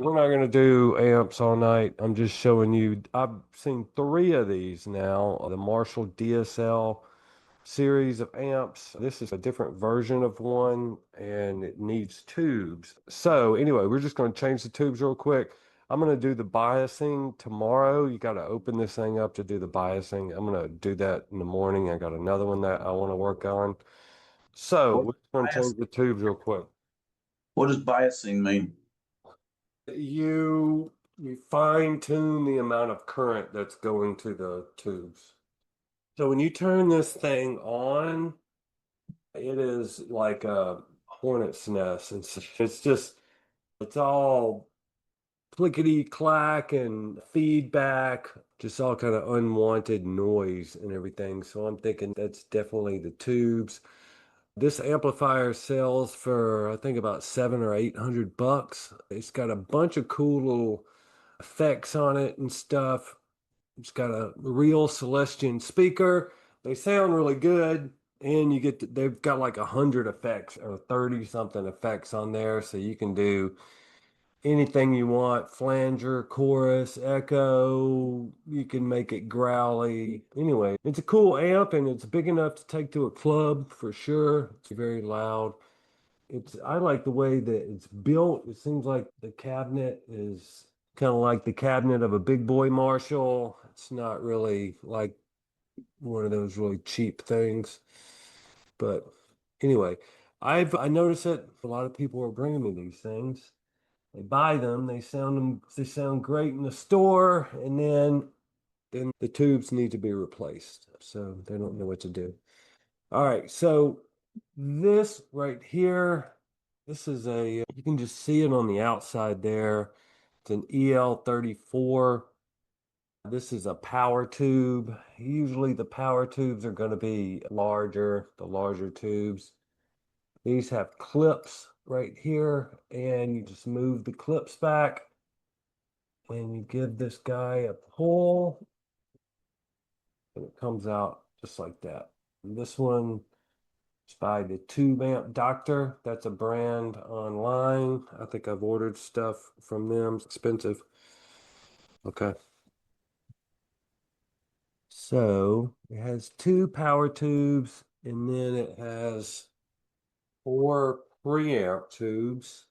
We're not going to do amps all night. I'm just showing you. I've seen three of these now. The Marshall DSL series of amps. This is a different version of one and it needs tubes. So anyway, we're just going to change the tubes real quick. I'm going to do the biasing tomorrow. You got to open this thing up to do the biasing. I'm going to do that in the morning. I got another one that I want to work on. So What we're going to bias? change the tubes real quick. What does biasing mean? You fine tune the amount of current that's going to the tubes. So when you turn this thing on, it is like a hornet's nest. It's all clickety clack and feedback, just all kind of unwanted noise and everything. So I'm thinking that's definitely the tubes. This amplifier sells for I think about 700 or 800 bucks. It's got a bunch of cool little effects on it and stuff. It's got a real Celestian speaker. They sound really good, and they've got like 100 effects or 30 something effects on there, so you can do anything you want, flanger, chorus, echo. You can make it growly. Anyway, it's a cool amp and it's big enough to take to a club for sure. It's very loud. I like the way that it's built. It seems like the cabinet is kind of like the cabinet of a big boy Marshall. It's not really like one of those really cheap things. But anyway, I noticed that a lot of people are bringing me these things. They buy them, they sound great in the store, and then the tubes need to be replaced. So they don't know what to do. All right, so this right here, this is you can just see it on the outside there. It's an EL34. This is a power tube. Usually the power tubes are going to be larger, the larger tubes. These have clips right here, and you just move the clips back and you give this guy a pull, and it comes out just like that. And this one is by the Tube Amp Doctor. That's a brand online. I think I've ordered stuff from them. It's expensive. Okay. So it has two power tubes, and then it has four preamp tubes.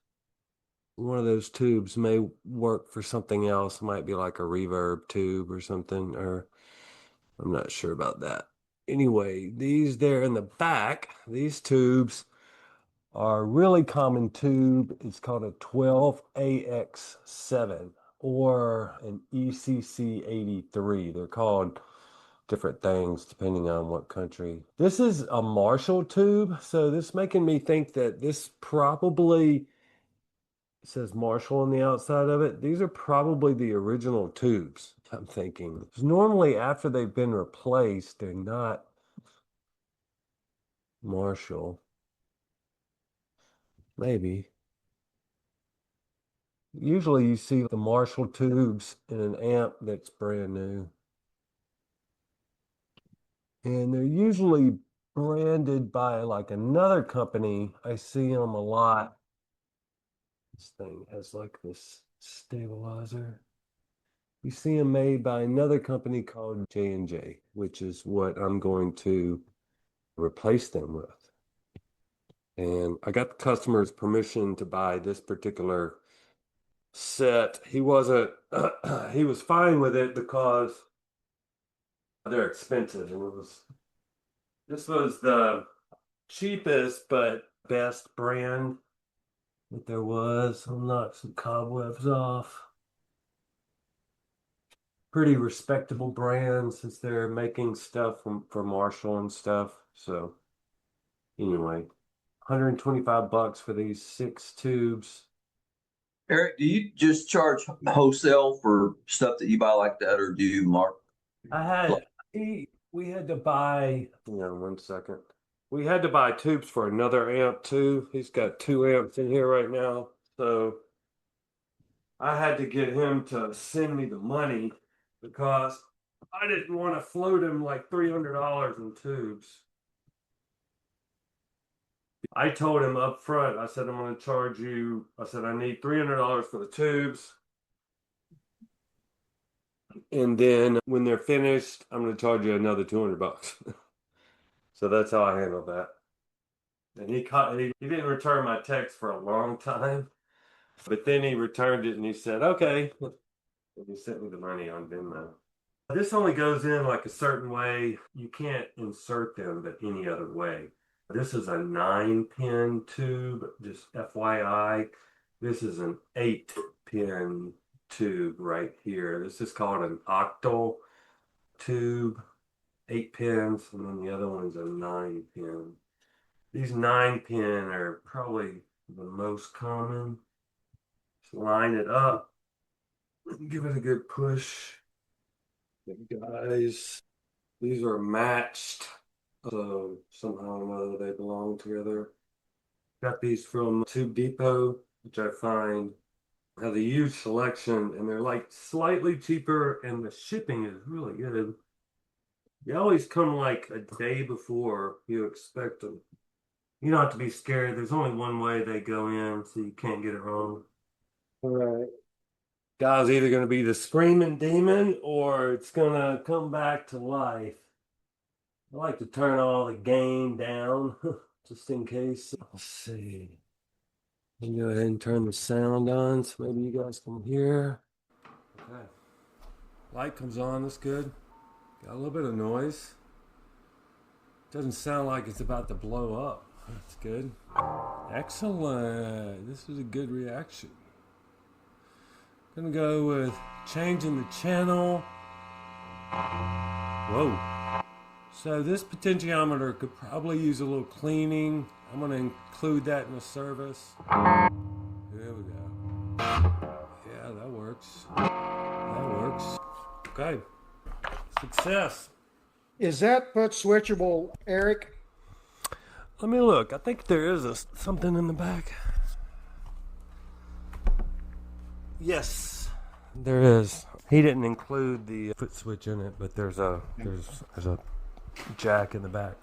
One of those tubes may work for something else, might be like a reverb tube or something, or I'm not sure about that. Anyway, these there in the back, these tubes are a really common tube. It's called a 12AX7 or an ECC83. They're called different things depending on what country. This is a Marshall tube, so this making me think that this probably says Marshall on the outside of it. These are probably the original tubes, I'm thinking. 'Cause normally after they've been replaced, they're not Marshall. Maybe. Usually you see the Marshall tubes in an amp that's brand new. And they're usually branded by like another company. I see them a lot. This thing has like this stabilizer. You see them made by another company called J&J, which is what I'm going to replace them with. And I got the customer's permission to buy this particular set. He wasn't, he was fine with it because they're expensive. This was the cheapest but best brand that there was. I'll knock some cobwebs off. Pretty respectable brand since they're making stuff for Marshall and stuff. So anyway, 125 bucks for these six tubes. Eric, do you just charge wholesale for stuff that you buy like that, or do you mark? I had we had to buy, hang on 1 second. We had to buy tubes for another amp too. He's got two amps in here right now. So I had to get him to send me the money because I didn't want to float him like $300 in tubes. I told him up front, I said, I'm going to charge you, I said, I need $300 for the tubes. And then when they're finished, I'm going to charge you another 200 bucks. So that's how I handled that. And he didn't return my text for a long time, but then he returned it and he said, okay. And he sent me the money on Venmo. This only goes in like a certain way. You can't insert them but any other way. This is a 9-pin tube, just FYI. This is an 8-pin tube right here. This is called an octal tube, 8 pins, and then the other one's a 9-pin. These 9-pin are probably the most common. Just line it up and give it a good push. Guys, these are matched, so somehow or another they belong together. Got these from Tube Depot, which I find has a huge selection, and they're like slightly cheaper, and the shipping is really good. They always come like a day before you expect them. You don't have to be scared. There's only one way they go in, so you can't get it wrong. All right. Guy's either going to be the screaming demon or it's going to come back to life. I like to turn all the gain down just in case. Let's see. Let me go ahead and turn the sound on so maybe you guys can hear. Okay. Light comes on, that's good. Got a little bit of noise. Doesn't sound like it's about to blow up. That's good. Excellent. This is a good reaction. Gonna go with changing the channel. Whoa. So this potentiometer could probably use a little cleaning. I'm gonna include that in the service. There we go. Yeah, that works. That works. Okay. Success. Is that foot switchable, Eric? Let me look. I think there is something in the back. Yes, there is. He didn't include the foot switch in it, but there's a jack in the back.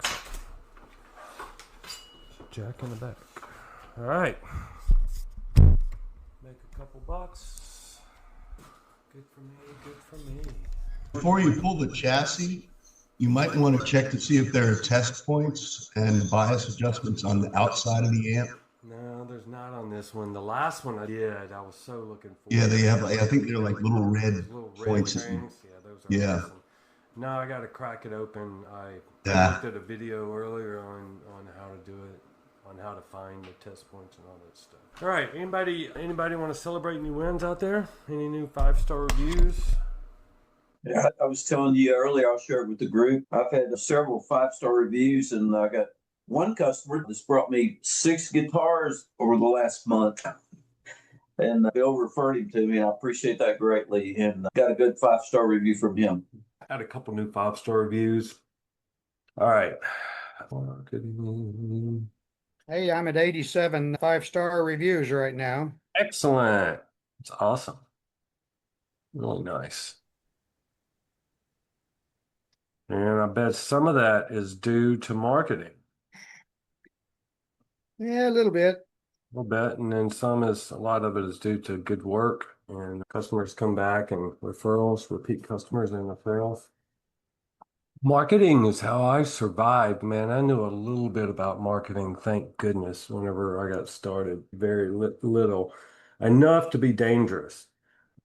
Jack in the back. All right. Make a couple bucks. Good for me. Good for me. Before you pull the chassis, you might want to check to see if there are test points and bias adjustments on the outside of the amp. No, there's not on this one. The last one I did, I was so looking for. Yeah, they have. I think they're like little red little red points. rings. Yeah, those are Yeah. awesome. No, I got to crack it open. I Yeah. looked at a video earlier on how to do it, on how to find the test points and all that stuff. All right, anybody want to celebrate any wins out there? Any new 5-star reviews? Yeah, I was telling you earlier, I'll share it with the group. I've had several 5-star reviews, and I got one customer that's brought me 6 guitars over the last month. And Bill referred him to me. I appreciate that greatly, and got a good 5-star review from him. I had a couple new 5-star reviews. All right. Hey, I'm at 87 5-star reviews right now. Excellent. It's awesome. Really nice. And I bet some of that is due to marketing. Yeah, a little bit. A little bit. And then a lot of it is due to good work and customers come back and referrals, repeat customers and referrals. Marketing is how I survived, man. I knew a little bit about marketing, thank goodness, whenever I got started. Very little, enough to be dangerous.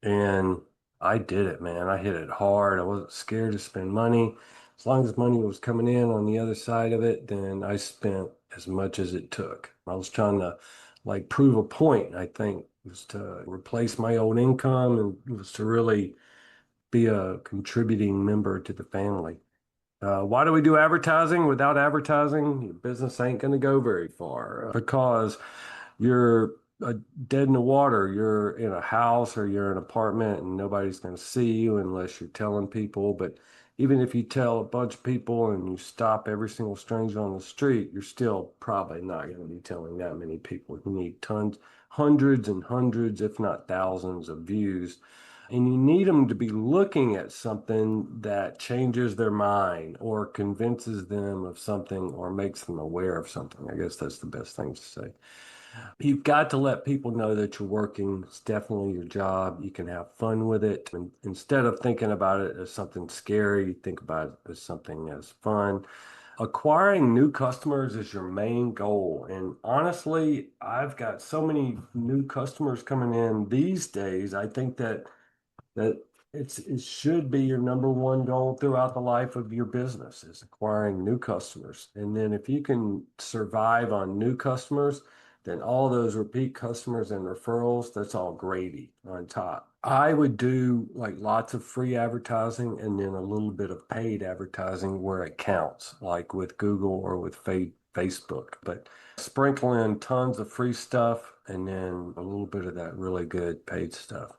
And I did it, man. I hit it hard. I wasn't scared to spend money. As long as money was coming in on the other side of it, then I spent as much as it took. I was trying to like prove a point, I think, was to replace my old income and was to really be a contributing member to the family. Why do we do advertising? Without advertising, your business ain't going to go very far because you're dead in the water. You're in a house or you're in an apartment and nobody's going to see you unless you're telling people. But even if you tell a bunch of people and you stop every single stranger on the street, you're still probably not going to be telling that many people. You need tons, hundreds and hundreds, if not thousands of views And you need them to be looking at something that changes their mind or convinces them of something or makes them aware of something. I guess that's the best thing to say. You've got to let people know that you're working. It's definitely your job. You can have fun with it. And instead of thinking about it as something scary, think about it as something as fun. Acquiring new customers is your main goal. And honestly, I've got so many new customers coming in these days. I think that it should be your number one goal throughout the life of your business is acquiring new customers. And then if you can survive on new customers, then all those repeat customers and referrals, that's all gravy on top. I would do like lots of free advertising and then a little bit of paid advertising where it counts, like with Google or with Facebook. But sprinkle in tons of free stuff and then a little bit of that really good paid stuff.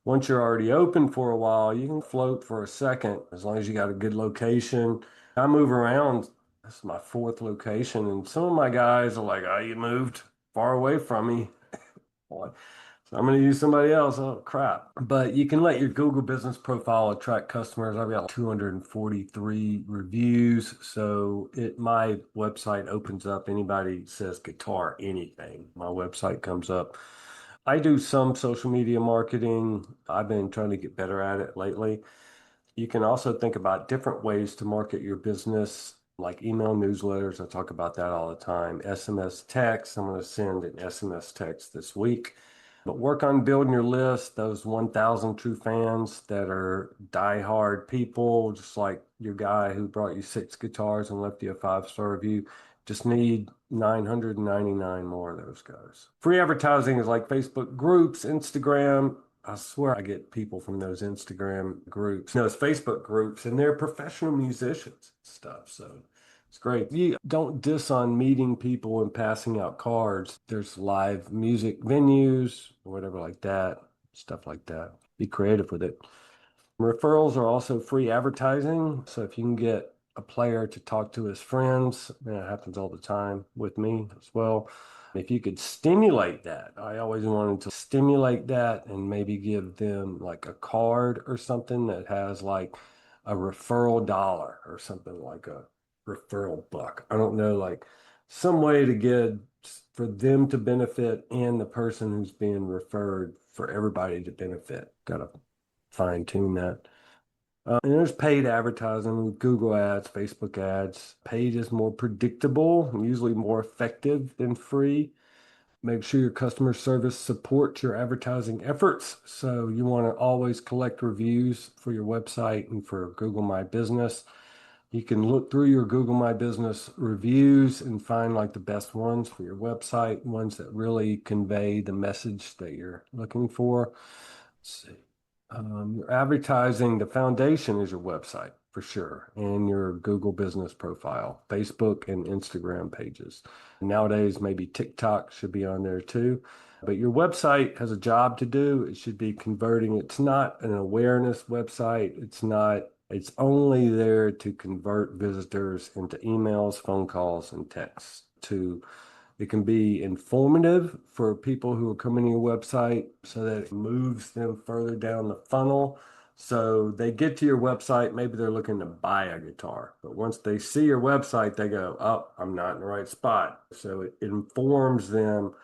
Once you're already open for a while, you can float for a second as long as you got a good location. I move around. This is my fourth location, and some of my guys are like, "Oh, you moved far away from me." Boy, so I'm going to use somebody else. Oh, crap. But you can let your Google business profile attract customers. I've got 243 reviews. So my website opens up. Anybody says guitar, anything, my website comes up. I do some social media marketing. I've been trying to get better at it lately. You can also think about different ways to market your business, like email newsletters. I talk about that all the time. SMS text. I'm going to send an SMS text this week. But work on building your list, those 1,000 true fans that are diehard people, just like your guy who brought you 6 guitars and left you a 5-star review. Just need 999 more of those guys. Free advertising is like Facebook groups, Instagram. I swear I get people from those Instagram groups, those Facebook groups, and they're professional musicians and stuff. So it's great. You don't diss on meeting people and passing out cards. There's live music venues, or whatever like that, stuff like that. Be creative with it. Referrals are also free advertising. So if you can get a player to talk to his friends, and it happens all the time with me as well. If you could stimulate that, I always wanted to stimulate that and maybe give them like a card or something that has like a referral dollar or something like a referral buck. I don't know, like some way to get for them to benefit and the person who's being referred for everybody to benefit. Got to fine tune that. And there's paid advertising with Google ads, Facebook ads. Paid is more predictable, and usually more effective than free. Make sure your customer service supports your advertising efforts. So you want to always collect reviews for your website and for Google My Business. You can look through your Google My Business reviews and find like the best ones for your website, ones that really convey the message that you're looking for. Let's see. Your advertising, the foundation is your website for sure, and your Google business profile, Facebook and Instagram pages. Nowadays, maybe TikTok should be on there too. But your website has a job to do. It should be converting. It's not an awareness website. It's only there to convert visitors into emails, phone calls, and texts to it can be informative for people who are coming to your website so that it moves them further down the funnel. So they get to your website, maybe they're looking to buy a guitar, but once they see your website, they go, "Oh, I'm not in the right spot." So it informs them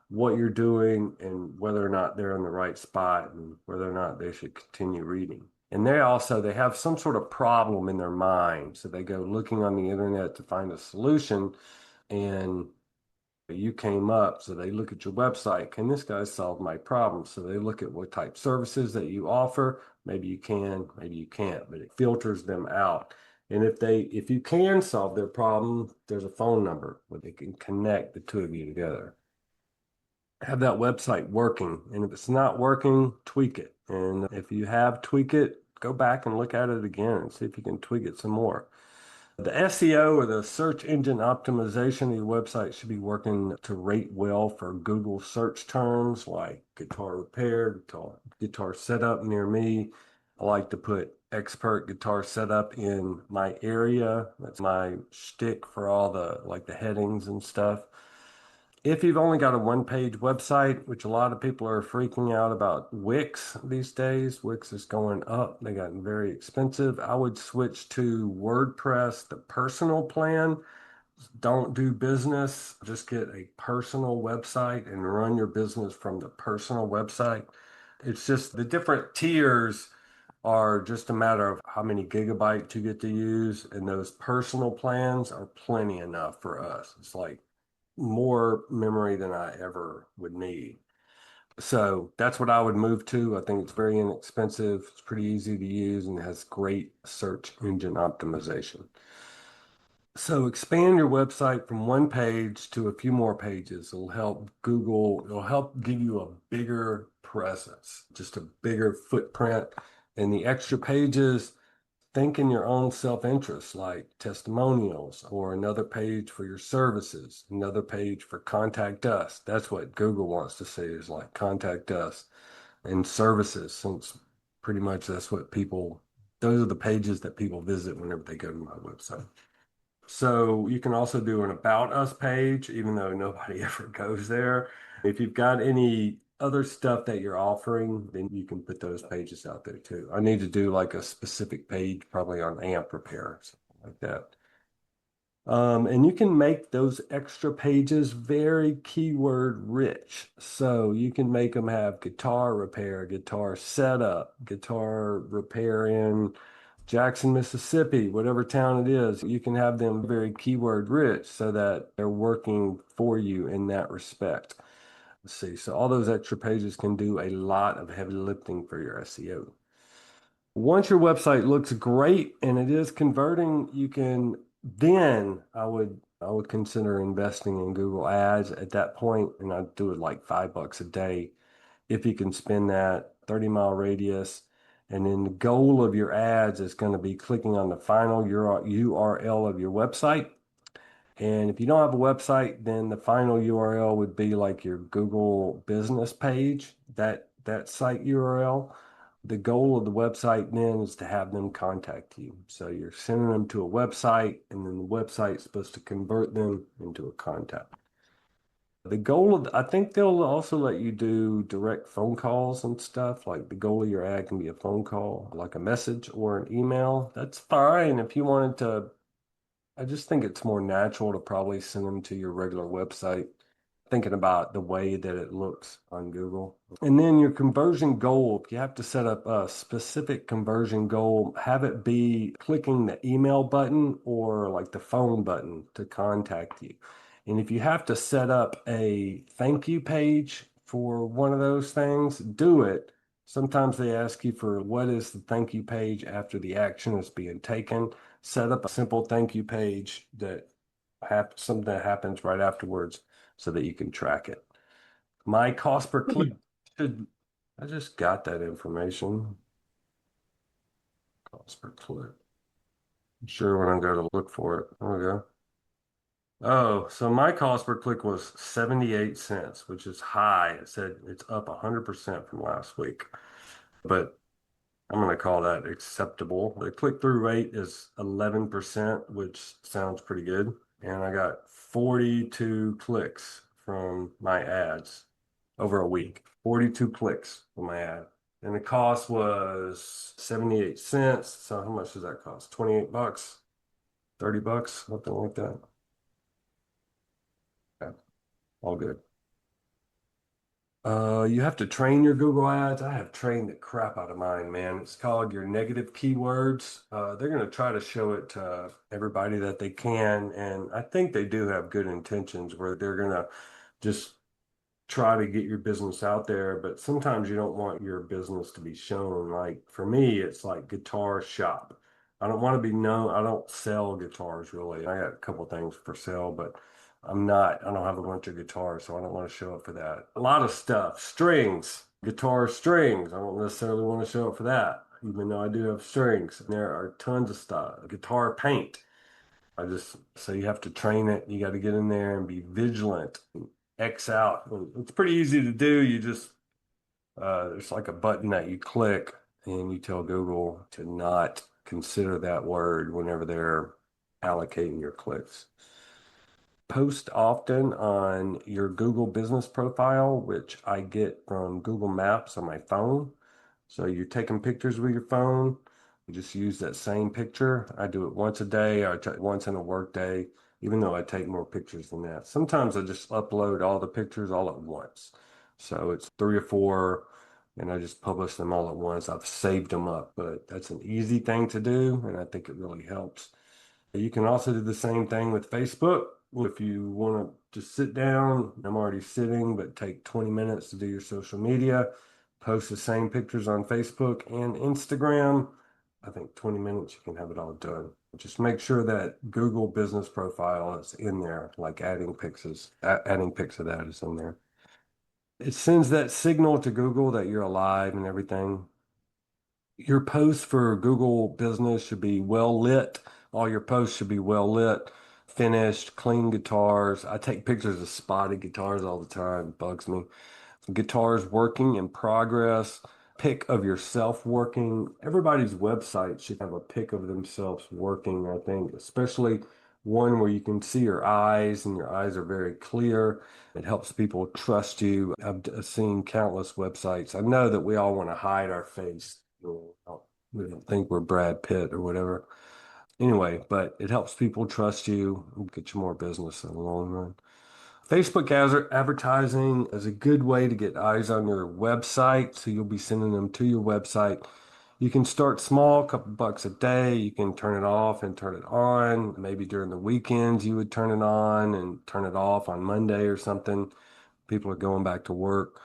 what you're doing and whether or not they're in the right spot and whether or not they should continue reading. And they have some sort of problem in their mind. So they go looking on the internet to find a solution and you came up, so they look at your website. Can this guy solve my problem? So they look at what type services that you offer. Maybe you can, maybe you can't, but it filters them out. And if you can solve their problem, there's a phone number where they can connect the two of you together. Have that website working. And if it's not working, tweak it. And if you have tweak it, go back and look at it again and see if you can tweak it some more. The SEO or the search engine optimization of your website should be working to rate well for Google search terms like guitar repair, guitar setup near me. I like to put expert guitar setup in my area. That's my shtick for all the headings and stuff. If you've only got a one-page website, which a lot of people are freaking out about Wix these days, Wix is going up. They gotten very expensive. I would switch to WordPress, the personal plan. Don't do business. Just get a personal website and run your business from the personal website. It's just the different tiers are just a matter of how many gigabytes you get to use, and those personal plans are plenty enough for us. It's like more memory than I ever would need. So that's what I would move to. I think it's very inexpensive, it's pretty easy to use, and has great search engine optimization. So expand your website from one page to a few more pages. It'll help Google, it'll help give you a bigger presence, just a bigger footprint. And the extra pages, think in your own self-interest, like testimonials or another page for your services, another page for contact us. That's what Google wants to see is like contact us and services, since pretty much that's what people, those are the pages that people visit whenever they go to my website. So you can also do an about us page, even though nobody ever goes there. If you've got any other stuff that you're offering, then you can put those pages out there too. I need to do like a specific page, probably on amp repair, something like that. And you can make those extra pages very keyword rich. So you can make them have guitar repair, guitar setup, guitar repair in Jackson, Mississippi, whatever town it is. You can have them very keyword rich so that they're working for you in that respect. Let's see. So all those extra pages can do a lot of heavy lifting for your SEO. Once your website looks great and it is converting, you can then I would consider investing in Google Ads at that point, and I'd do it like $5 a day if you can spend that 30-mile radius. And then the goal of your ads is going to be clicking on the final URL of your website. And if you don't have a website, then the final URL would be like your Google business page, that site URL. The goal of the website then is to have them contact you. So you're sending them to a website, and then the website's supposed to convert them into a contact. The goal of, I think they'll also let you do direct phone calls and stuff. Like the goal of your ad can be a phone call, like a message or an email. That's fine if you wanted to. I just think it's more natural to probably send them to your regular website, thinking about the way that it looks on Google. And then your conversion goal, if you have to set up a specific conversion goal, have it be clicking the email button or like the phone button to contact you. And if you have to set up a thank you page for one of those things, do it. Sometimes they ask you for what is the thank you page after the action is being taken. Set up a simple thank you page that something that happens right afterwards so that you can track it. My cost per click should, I just got that information. Cost per click. I'm sure when I go to look for it. There we go. Oh, so my cost per click was 78 cents, which is high. It said it's up 100% from last week, but I'm going to call that acceptable. The click-through rate is 11%, which sounds pretty good. And I got 42 clicks from my ads over a week. 42 clicks from my ad. And the cost was 78 cents. So how much does that cost? 28 bucks, 30 bucks, something like that. Yeah, all good. You have to train your Google ads. I have trained the crap out of mine, man. It's called your negative keywords. They're going to try to show it to everybody that they can. And I think they do have good intentions where they're going to just try to get your business out there. But sometimes you don't want your business to be shown. Like for me, it's like guitar shop. I don't want to be known. I don't sell guitars really. I got a couple things for sale, but I don't have a bunch of guitars, so I don't want to show up for that. A lot of stuff, strings, guitar strings. I don't necessarily want to show up for that, even though I do have strings. And there are tons of stuff. Guitar paint. So you have to train it. You got to get in there and be vigilant. X out. It's pretty easy to do. There's like a button that you click and you tell Google to not consider that word whenever they're allocating your clicks. Post often on your Google business profile, which I get from Google Maps on my phone. So you're taking pictures with your phone. You just use that same picture. I do it once a day or once in a work day, even though I take more pictures than that. Sometimes I just upload all the pictures all at once. So it's three or four, and I just publish them all at once. I've saved them up, but that's an easy thing to do, and I think it really helps. You can also do the same thing with Facebook. If you want to just sit down, I'm already sitting, but take 20 minutes to do your social media, post the same pictures on Facebook and Instagram. I think 20 minutes, you can have it all done. Just make sure that Google business profile is in there, like adding pics of that is in there. It sends that signal to Google that you're alive and everything. Your posts for Google Business should be well lit. All your posts should be well lit, finished, clean guitars. I take pictures of spotted guitars all the time. It bugs me. Guitars working in progress, pic of yourself working. Everybody's website should have a pic of themselves working, I think, especially one where you can see your eyes and your eyes are very clear. It helps people trust you. I've seen countless websites. I know that we all want to hide our face. We don't think we're Brad Pitt or whatever. Anyway, but it helps people trust you and get you more business in the long run. Facebook advertising is a good way to get eyes on your website. So you'll be sending them to your website. You can start small, a couple bucks a day. You can turn it off and turn it on. Maybe during the weekends, you would turn it on and turn it off on Monday or something. People are going back to work.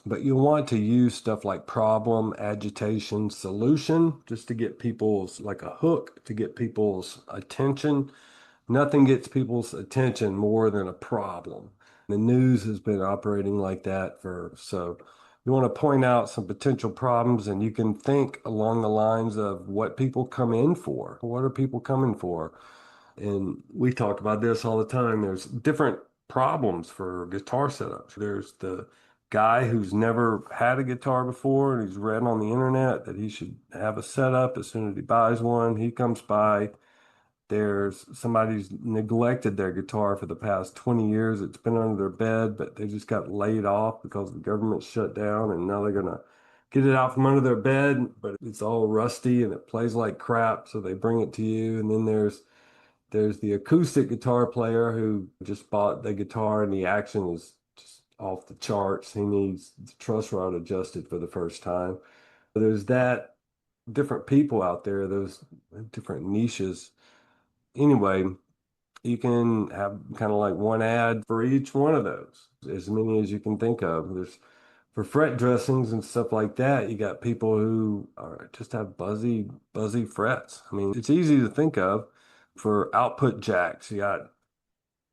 But you'll want to use stuff like problem, agitation, solution, just to get people's, like a hook to get people's attention. Nothing gets people's attention more than a problem. The news has been operating like that so you want to point out some potential problems and you can think along the lines of what people come in for. What are people coming for? And we talk about this all the time. There's different problems for guitar setups. There's the guy who's never had a guitar before and he's read on the internet that he should have a setup as soon as he buys one. He comes by. There's somebody who's neglected their guitar for the past 20 years. It's been under their bed, but they just got laid off because the government shut down and now they're gonna get it out from under their bed, but it's all rusty and it plays like crap, so they bring it to you. And then there's the acoustic guitar player who just bought the guitar and the action is just off the charts. He needs the truss rod adjusted for the first time. There's that different people out there, those different niches. Anyway, you can have kind of like one ad for each one of those, as many as you can think of. There's for fret dressings and stuff like that, you got people who are just have buzzy frets. I mean, it's easy to think of for output jacks. You got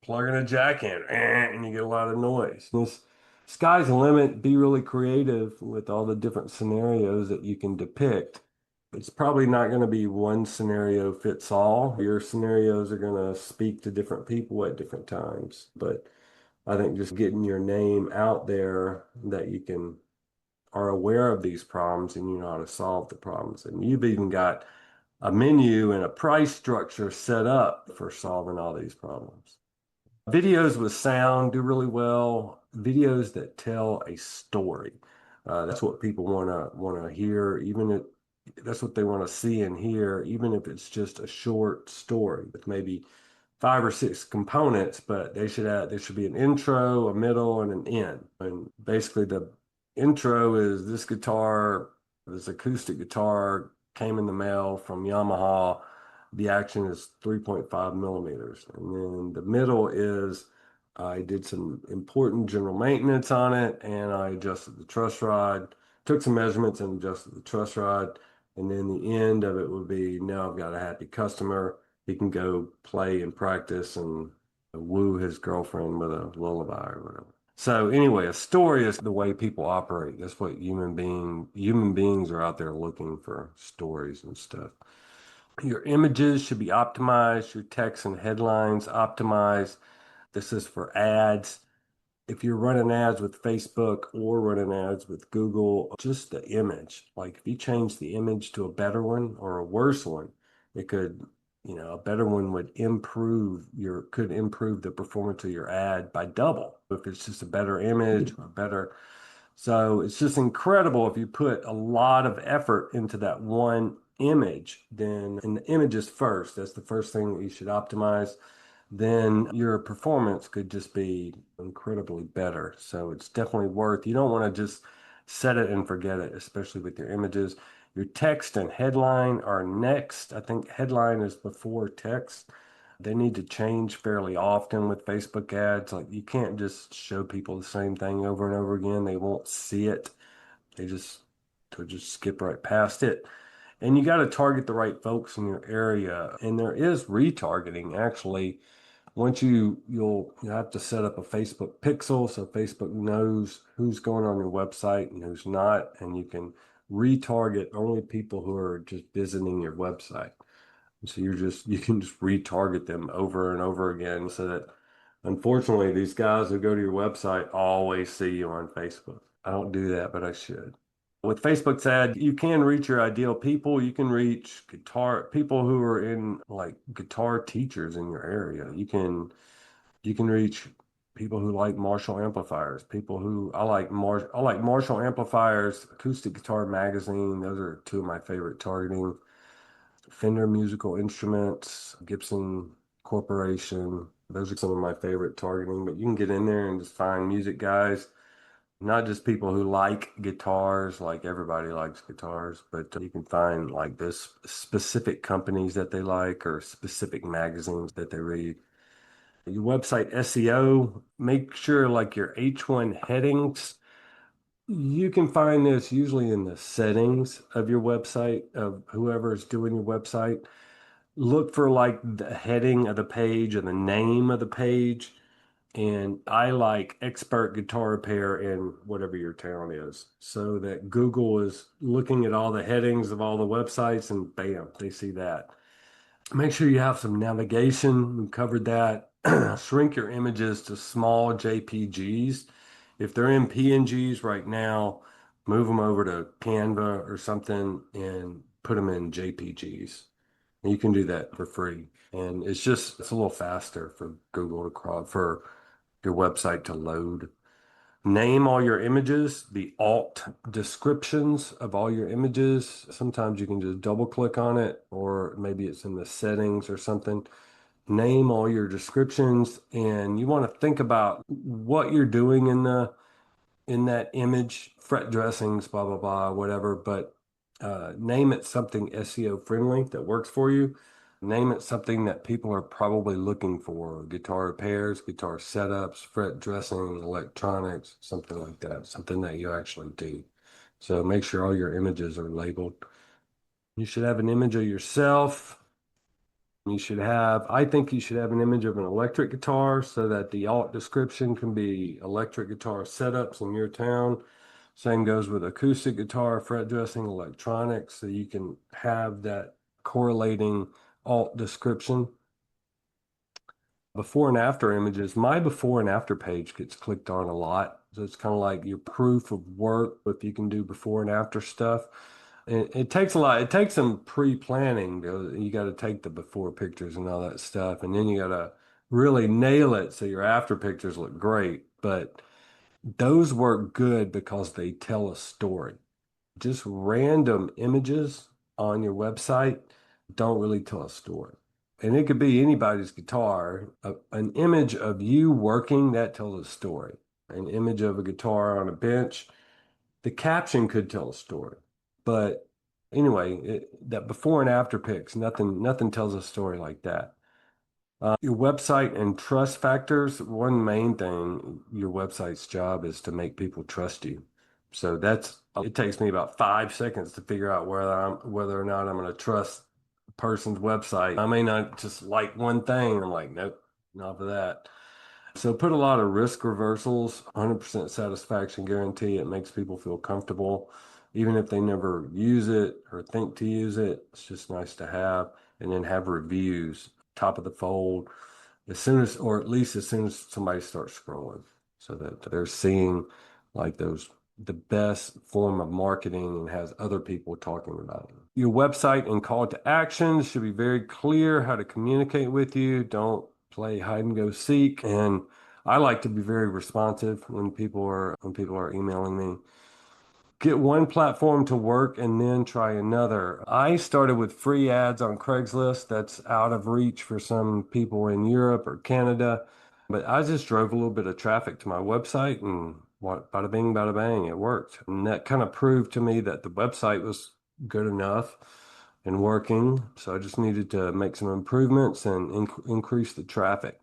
plugging a jack in, and you get a lot of noise. This sky's the limit. Be really creative with all the different scenarios that you can depict. It's probably not going to be one scenario fits all. Your scenarios are going to speak to different people at different times. But I think just getting your name out there that you can are aware of these problems and you know how to solve the problems. And you've even got a menu and a price structure set up for solving all these problems. Videos with sound do really well. Videos that tell a story. That's what people want to hear. That's what they want to see and hear, even if it's just a short story with maybe 5 or 6 components. But there should be an intro, a middle, and an end. And basically, the intro is this acoustic guitar came in the mail from Yamaha. The action is 3.5 millimeters. And then the middle is I did some important general maintenance on it and I adjusted the truss rod, took some measurements and adjusted the truss rod. And then the end of it would be now I've got a happy customer. He can go play and practice and woo his girlfriend with a lullaby or whatever. So anyway, a story is the way people operate. That's what human beings are out there looking for stories and stuff. Your images should be optimized, your text and headlines optimized. This is for ads. If you're running ads with Facebook or running ads with Google, just the image. Like if you change the image to a better one or a worse one, it could A better one could improve the performance of your ad by double if it's just a better image or better. So it's just incredible if you put a lot of effort into that one image, and the image is first. That's the first thing that you should optimize. Then your performance could just be incredibly better. So it's definitely you don't want to just set it and forget it, especially with your images. Your text and headline are next. I think headline is before text. They need to change fairly often with Facebook ads. Like you can't just show people the same thing over and over again. They won't see it. They just they'll just skip right past it. And you got to target the right folks in your area. And there is retargeting actually. Once you'll have to set up a Facebook pixel so Facebook knows who's going on your website and who's not, and you can retarget only people who are just visiting your website. So you can just retarget them over and over again so that unfortunately these guys who go to your website always see you on Facebook. I don't do that, but I should. With Facebook's ad, you can reach your ideal people. You can reach people who are in like guitar teachers in your area. You can reach people who like Marshall amplifiers, people who I like Marshall amplifiers, Acoustic Guitar Magazine. Those are two of my favorite targeting. Fender Musical Instruments, Gibson Corporation. Those are some of my favorite targeting, but you can get in there and just find music guys, not just people who like guitars, like everybody likes guitars, but you can find like this specific companies that they like or specific magazines that they read. Your website SEO, make sure like your H1 headings. You can find this usually in the settings of your website, of whoever's doing your website. Look for like the heading of the page or the name of the page. And I like expert guitar repair in whatever your town is, so that Google is looking at all the headings of all the websites and bam, they see that. Make sure you have some navigation. We covered that. Shrink your images to small JPGs. If they're in PNGs right now, move them over to Canva or something and put them in JPGs. And you can do that for free. And it's a little faster for Google to crawl for your website to load. Name all your images, the alt descriptions of all your images. Sometimes you can just double click on it, or maybe it's in the settings or something. Name all your descriptions, and you want to think about what you're doing in that image, fret dressings, blah, blah, blah, whatever, but name it something SEO friendly that works for you. Name it something that people are probably looking for: guitar repairs, guitar setups, fret dressing, electronics, something like that, something that you actually do. So make sure all your images are labeled. You should have an image of yourself. I think you should have an image of an electric guitar so that the alt description can be electric guitar setups in your town. Same goes with acoustic guitar, fret dressing, electronics, so you can have that correlating alt description. Before and after images, my before and after page gets clicked on a lot. So it's kind of like your proof of work if you can do before and after stuff. It takes a lot. It takes some pre-planning. You got to take the before pictures and all that stuff, and then you got to really nail it so your after pictures look great. But those work good because they tell a story. Just random images on your website don't really tell a story. And it could be anybody's guitar. An image of you working, that tells a story. An image of a guitar on a bench, the caption could tell a story. But anyway, that before and after pics, nothing tells a story like that. Your website and trust factors. One main thing, your website's job is to make people trust you. So it takes me about 5 seconds to figure out whether or not I'm going to trust a person's website. I may not just like one thing. I'm like, nope, not for that. So put a lot of risk reversals, 100% satisfaction guarantee. It makes people feel comfortable, even if they never use it or think to use it. It's just nice to have. And then have reviews, top of the fold, or at least as soon as somebody starts scrolling, so that they're seeing like those the best form of marketing and has other people talking about it. Your website and call to action should be very clear how to communicate with you. Don't play hide and go seek. And I like to be very responsive when people are emailing me. Get one platform to work and then try another. I started with free ads on Craigslist. That's out of reach for some people in Europe or Canada. But I just drove a little bit of traffic to my website and what, bada bing, bada bang, it worked. And that kind of proved to me that the website was good enough and working. So I just needed to make some improvements and increase the traffic.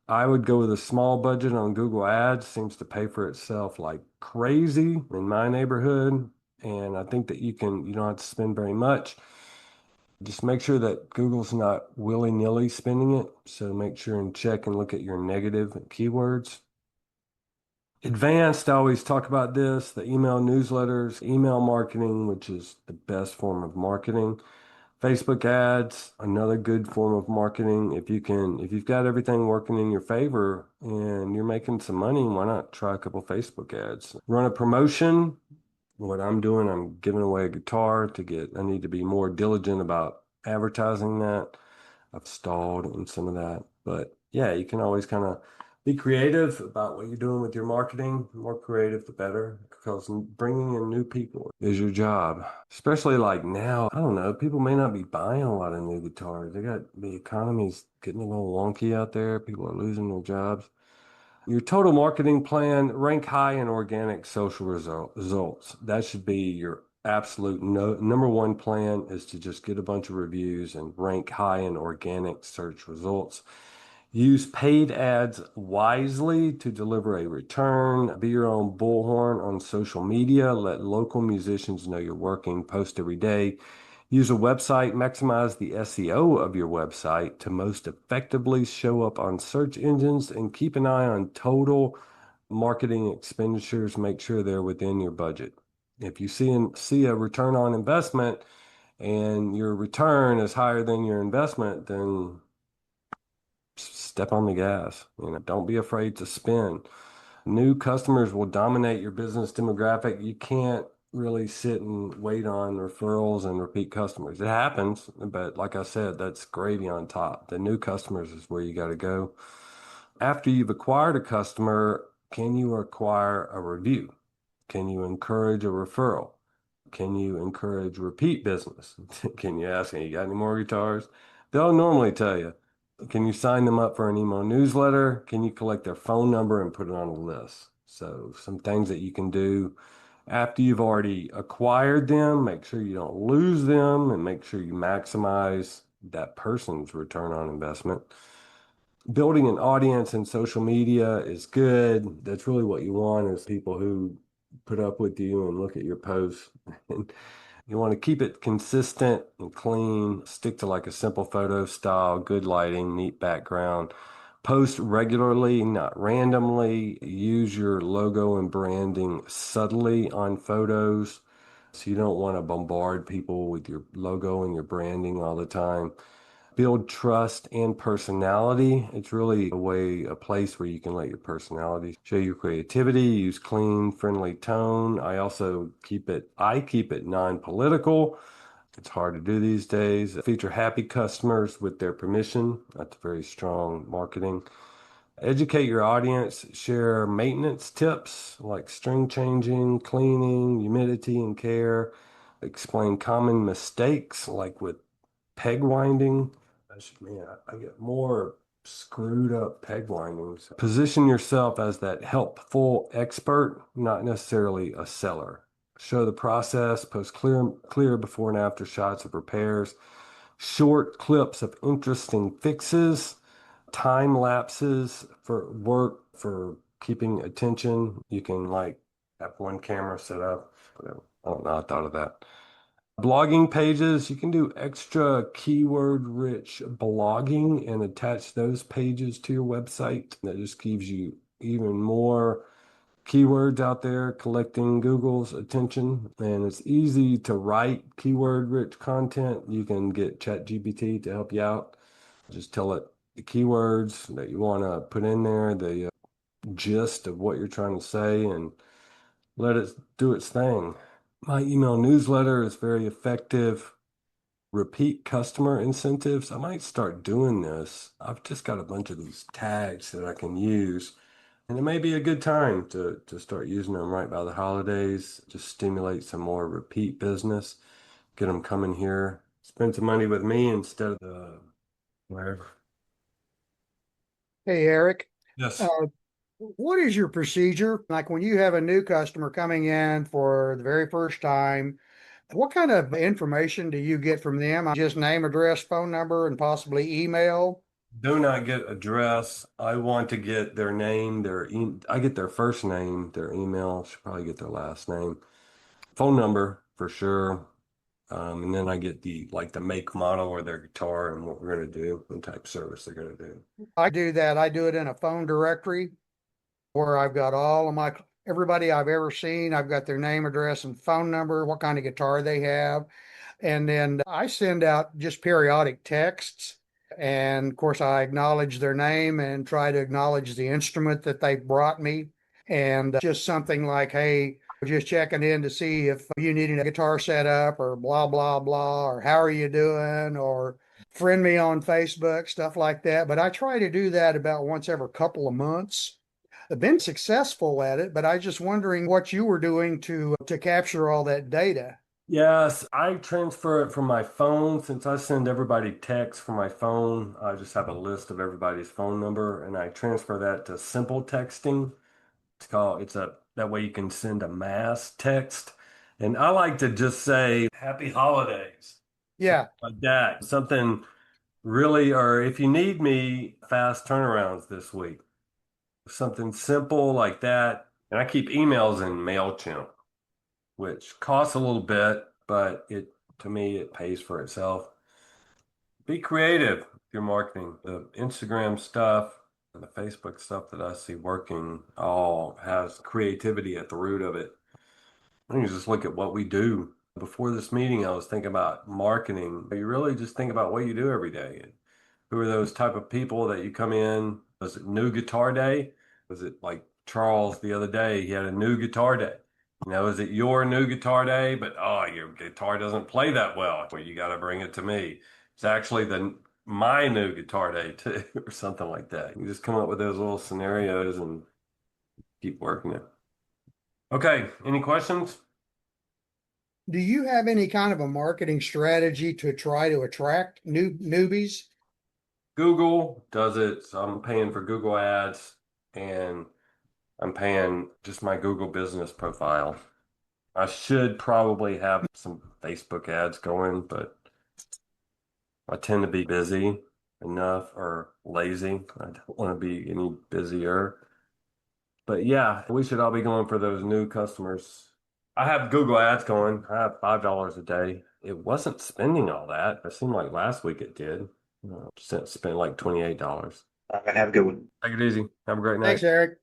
I would go with a small budget on Google Ads. Seems to pay for itself like crazy in my neighborhood. And I think that you don't have to spend very much. Just make sure that Google's not willy-nilly spending it. So make sure and check and look at your negative keywords. Advanced, I always talk about this, the email newsletters, email marketing, which is the best form of marketing. Facebook ads, another good form of marketing. If you've got everything working in your favor and you're making some money, why not try a couple Facebook ads? Run a promotion. What I'm doing, I'm giving away a guitar I need to be more diligent about advertising that. I've stalled in some of that, but yeah, you can always kind of be creative about what you're doing with your marketing. The more creative, the better, because bringing in new people is your job. Especially like now, I don't know, people may not be buying a lot of new guitars. The economy's getting a little wonky out there. People are losing their jobs. Your total marketing plan, rank high in organic social results. That should be your absolute number one plan is to just get a bunch of reviews and rank high in organic search results. Use paid ads wisely to deliver a return. Be your own bullhorn on social media. Let local musicians know you're working. Post every day. Use a website. Maximize the SEO of your website to most effectively show up on search engines and keep an eye on total marketing expenditures. Make sure they're within your budget. If you see a return on investment and your return is higher than your investment, then step on the gas. Don't be afraid to spend. New customers will dominate your business demographic. You can't really sit and wait on referrals and repeat customers. It happens, but like I said, that's gravy on top. The new customers is where you got to go. After you've acquired a customer, can you acquire a review? Can you encourage a referral? Can you encourage repeat business? Can you ask, you got any more guitars? They'll normally tell you. Can you sign them up for an email newsletter? Can you collect their phone number and put it on a list? So some things that you can do after you've already acquired them, make sure you don't lose them and make sure you maximize that person's return on investment. Building an audience in social media is good. That's really what you want is people who put up with you and look at your posts. And you want to keep it consistent and clean. Stick to like a simple photo style, good lighting, neat background. Post regularly, not randomly. Use your logo and branding subtly on photos. So you don't want to bombard people with your logo and your branding all the time. Build trust and personality. It's really a place where you can let your personality show your creativity, use clean, friendly tone. I keep it non-political. It's hard to do these days. Feature happy customers with their permission. That's very strong marketing. Educate your audience, share maintenance tips like string changing, cleaning, humidity and care. Explain common mistakes like with peg winding. Man, I get more screwed up peg windings. Position yourself as that helpful expert, not necessarily a seller. Show the process, post clear before and after shots of repairs, short clips of interesting fixes, time lapses for work for keeping attention. You can like have one camera set up, whatever. I don't know, I thought of that. Blogging pages, you can do extra keyword rich blogging and attach those pages to your website. That just gives you even more keywords out there collecting Google's attention. And it's easy to write keyword rich content. You can get ChatGPT to help you out. Just tell it the keywords that you want to put in there, the gist of what you're trying to say, and let it do its thing. My email newsletter is very effective. Repeat customer incentives. I might start doing this. I've just got a bunch of these tags that I can use. And it may be a good time to start using them right by the holidays. Just stimulate some more repeat business. Get them coming here. Spend some money with me instead of wherever. Hey, Eric, uh, Yes. what is your procedure? Like when you have a new customer coming in for the very first time, what kind of information do you get from them? Just name, address, phone number, and possibly email? Do not get address. I want to get their name, I get their first name, their email. Should probably get their last name, phone number for sure. And then I get the make model or their guitar and what we're gonna do, what type of service they're gonna do. I do that. I do it in a phone directory where I've got all of everybody I've ever seen. I've got their name, address, and phone number, what kind of guitar they have. And then I send out just periodic texts. And of course, I acknowledge their name and try to acknowledge the instrument that they brought me. And just something like, hey, just checking in to see if you need a guitar set up or blah, blah, blah, or how are you doing, or friend me on Facebook, stuff like that. But I try to do that about once every couple of months. I've been successful at it, but I just wondering what you were doing to capture all that data. Yes, I transfer it from my phone since I send everybody text from my phone. I just have a list of everybody's phone number and I transfer that to simple texting. That way you can send a mass text. And I like to just say happy holidays, something Yeah, like that. Something really, or if you need me, fast turnarounds this week. Something simple like that. And I keep emails in MailChimp, which costs a little bit, but to me it pays for itself. Be creative with your marketing. The Instagram stuff and the Facebook stuff that I see working all has creativity at the root of it. I think you just look at what we do. Before this meeting, I was thinking about marketing. You really just think about what you do every day. Who are those type of people that you come in? Was it new guitar day? Was it like Charles the other day? He had a new guitar day. Is it your new guitar day? But oh, your guitar doesn't play that well. Well, you got to bring it to me. It's actually the my new guitar day too, or something like that. You just come up with those little scenarios and keep working it. Okay, any questions? do you have any kind of a marketing strategy to try to attract newbies? Google does it. So I'm paying for Google ads and I'm paying just my Google business profile. I should probably have some Facebook ads going, but I tend to be busy enough or lazy. I don't want to be any busier. But yeah, we should all be going for those new customers. I have Google ads going. I have $5 a day. It wasn't spending all that. It seemed like last week it did. Spent like $28. Have a good one. Take it easy. Have a great night. Thanks, Eric.